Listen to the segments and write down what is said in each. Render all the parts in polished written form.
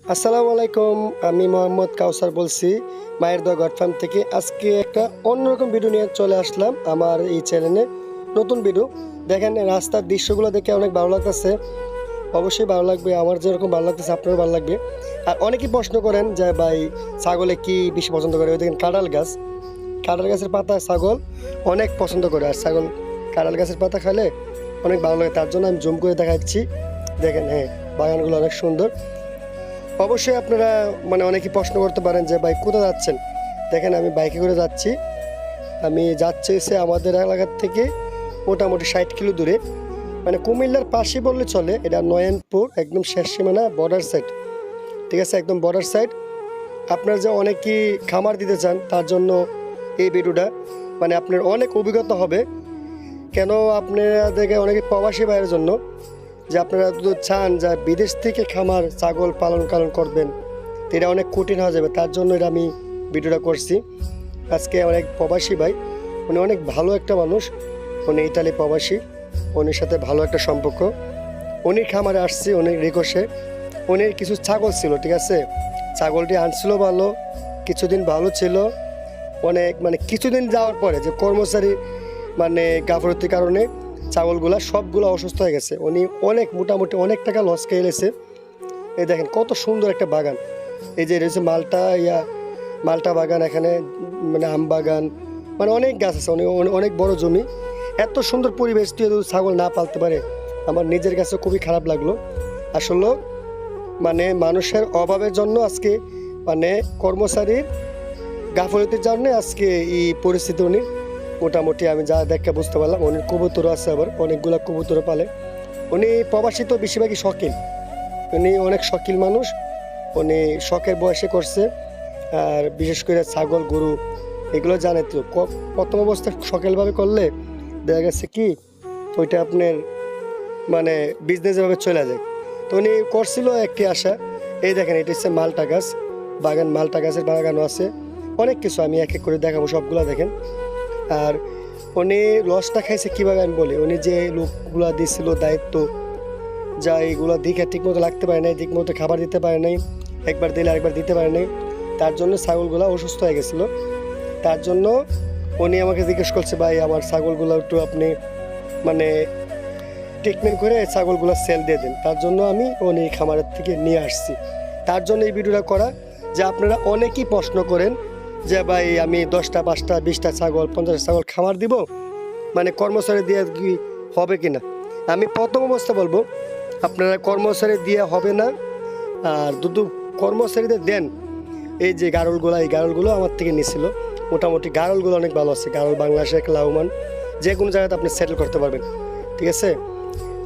আসসালামু আলাইকুম। আমি মোহাম্মদ কাউসার বলছি মায়ের দোয়া গড ফার্ম থেকে। আজকে একটা অন্যরকম ভিডিও নিয়ে চলে আসলাম আমার এই চ্যানেলে। নতুন ভিডিও দেখেন, রাস্তার দৃশ্যগুলো দেখে অনেক ভালো লাগতেছে। অবশ্যই ভালো লাগবে, আমার যেরকম ভালো লাগতেছে আপনারও ভালো লাগবে। আর অনেকেই প্রশ্ন করেন যে ভাই ছাগলে কি বেশি পছন্দ করে। ওই দেখেন কাঁঠাল গাছ, কাঁঠাল গাছের পাতা ছাগল অনেক পছন্দ করে। আর ছাগল কাঁঠাল গাছের পাতা খেলে অনেক ভালো লাগে, তার জন্য আমি জুম করে দেখাচ্ছি। দেখেন, হ্যাঁ, বাগানগুলো অনেক সুন্দর। অবশ্যই আপনারা অনেকেই প্রশ্ন করতে পারেন যে ভাই কোথায় যাচ্ছেন। দেখেন, আমি বাইকে করে যাচ্ছি। আমি যাচ্ছি এসে আমাদের এলাকার থেকে মোটামুটি 60 কিলো দূরে, কুমিল্লার পাশে বললে চলে। এটা নয়নপুর, একদম শেষ সীমানা, বর্ডার সাইড। ঠিক আছে, একদম বর্ডার সাইড। আপনারা যে অনেকেই খামার দিতে চান তার জন্য এই ভিডিওটা, আপনার অনেক অভিজ্ঞতা হবে। কেন আপনারা দেখে অনেকে প্রবাসী ভাইয়ের জন্য, যে আপনারা যদি চান যে বিদেশ থেকে খামার ছাগল পালন করবেন, তো এটা অনেক কঠিন হয়ে যাবে। তার জন্য এটা আমি ভিডিওটা করছি। আজকে অনেক প্রবাসী ভাই, উনি অনেক ভালো একটা মানুষ, উনি ইতালি প্রবাসী, উনির সাথে ভালো একটা সম্পর্ক। উনির খামারে আসছি, উনি রিকোশে। উনির কিছু ছাগল ছিল, ঠিক আছে, ছাগলটি আনছিল ভালো, কিছুদিন ভালো ছিল। অনেক কিছুদিন যাওয়ার পরে যে কর্মচারী গাফলতির কারণে ছাগলগুলা সবগুলো অসুস্থ হয়ে গেছে। উনি মোটামুটি অনেক টাকা লস খেয়ে গেছে। এই দেখেন কত সুন্দর একটা বাগান। এই যে রয়েছে মালটা বাগান, এখানে আম বাগান, অনেক গাছ আছে, অনেক বড় জমি। এত সুন্দর পরিবেশ তুই যদি ছাগল না পালতে পারে, আমার নিজের কাছে খুবই খারাপ লাগলো। আসলে মানুষের অভাবের জন্য আজকে কর্মচারীর গাফলতির জন্য আজকে এই পরিস্থিতি। উনি মোটামুটি আমি যা দেখে বুঝতে পারলাম, উনি কবুতরও আছে, আবার অনেকগুলা কবুতরও পালে। উনি প্রবাসী তো বেশিরভাগই শখিন, উনি অনেক শখিন মানুষ। উনি শখের বয়সে করছে। আর বিশেষ করে ছাগল গরু এগুলো জানে তো, প্রথম অবস্থায় শখেরভাবে করলে দেখা গেছে কি ওইটা আপনার বিজনেসভাবে চলে যায়। তো উনি করছিল একটি আশা। এই দেখেন, এটা হচ্ছে মালটা গাছ বাগান, মালটা গাছের বাগানও আছে, অনেক কিছু আমি এক এক করে দেখাবো, সবগুলো দেখেন। আর উনি লসটা খাইছে কীভাবে আমি বলি। উনি যে লোকগুলা দিয়েছিল দায়িত্ব, যা এইগুলো দিকে ঠিকমতো লাগতে পারে নাই, ঠিকমতো খাবার দিতে পারে নাই, একবার দিলে আরেকবার দিতে পারে নাই, তার জন্য ছাগলগুলো অসুস্থ হয়ে গেছিলো। তার জন্য উনি আমাকে জিজ্ঞেস করছে, ভাই আমার ছাগলগুলো একটু আপনি ট্রিটমেন্ট করে ছাগলগুলো সেল দিয়ে দেন। তার জন্য আমি উনি খামারের থেকে নিয়ে আসছি। তার জন্য এই ভিডিওটা করা, যে আপনারা অনেকেই প্রশ্ন করেন যে ভাই আমি 10টা 5টা 20টা ছাগল 50 ছাগল খামার দিব, কর্মচারী দিয়ে কি হবে কিনা। আমি প্রথম অবস্থা বলবো, আপনারা কর্মচারী দিয়ে হবে না। আর দুটো কর্মচারীদের দেন। এই যে এই গারলগুলো আমার থেকে নিয়েছিল। মোটামুটি গারলগুলো অনেক ভালো আছে। গারল বাংলাদেশের লাভবান, যে কোনো জায়গাতে আপনি সেটেল করতে পারবেন। ঠিক আছে,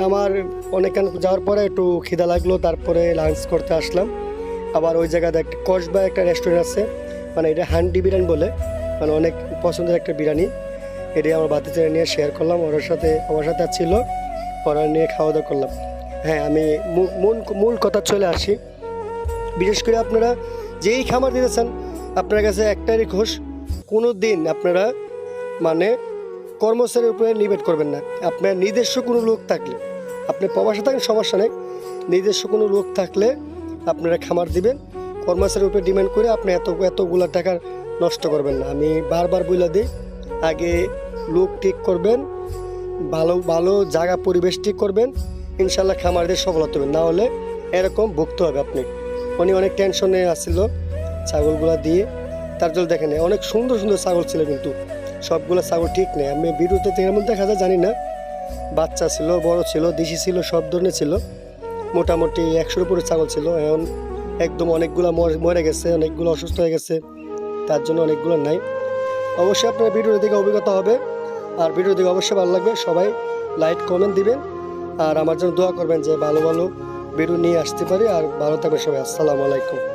আমার অনেকক্ষণ যাওয়ার পরে একটু খিদা লাগলো, তারপরে লাঞ্চ করতে আসলাম। আবার ওই জায়গাতে একটা কসবা একটা রেস্টুরেন্ট আছে, এটা হান্ডি বিরিয়ানি বলে, অনেক পছন্দের একটা বিরিয়ানি। এটাই আমার বাতিতে নিয়ে শেয়ার করলাম, আমার সাথে ছিল, ওরা নিয়ে খাওয়া দাওয়া করলাম। হ্যাঁ, আমি মূল কথা চলে আসি। বিশেষ করে আপনারা যেই খামার দিতেছেন, আপনার কাছে একটাই রিকোয়েস্ট, কোনো দিন আপনারা কর্মচারীর উপরে নিবেট করবেন না। আপনার নিজস্ব কোনো লোক থাকলে, আপনি প্রবাসে থাকেন সমস্যা নেই, নিজস্ব কোনো লোক থাকলে আপনারা খামার দিবেন। কর্মচারীর উপরে ডিমান্ড করে আপনি এতগুলা টাকা নষ্ট করবেন না। আমি বারবার বলে দিই, আগে লোক ঠিক করবেন, ভালো জায়গা পরিবেশ ঠিক করবেন, ইনশাল্লাহ খামারদের সফলতা হবে। না হলে এরকম ভুগতে হবে আপনি। উনি অনেক টেনশনে আসছিল ছাগলগুলা দিয়ে। তার জন্য দেখেন অনেক সুন্দর সুন্দর ছাগল ছিল, কিন্তু সবগুলো ছাগল ঠিক নেই। আমি ভিডিওতে তেমন দেখা যায় জানি না, বাচ্চা ছিল, বড় ছিল, দেশি ছিল, সব ধরনের ছিল। মোটামুটি 100-এর উপরে ছাগল ছিল। এখন একদম অনেকগুলো মরে গেছে, অনেকগুলো অসুস্থ হয়ে গেছে, তার জন্য অনেকগুলো নাই। অবশ্যই আপনার ভিডিও দেখে অভিজ্ঞতা হবে, আর ভিডিও দেখে অবশ্যই ভালো লাগবে। সবাই লাইক কমেন্ট দিবেন, আর আমার জন্য দোয়া করবেন যে ভালো ভালো ভিডিও নিয়ে আসতে পারি। আর ভালো থাকবে সবাই। আসসালামু আলাইকুম।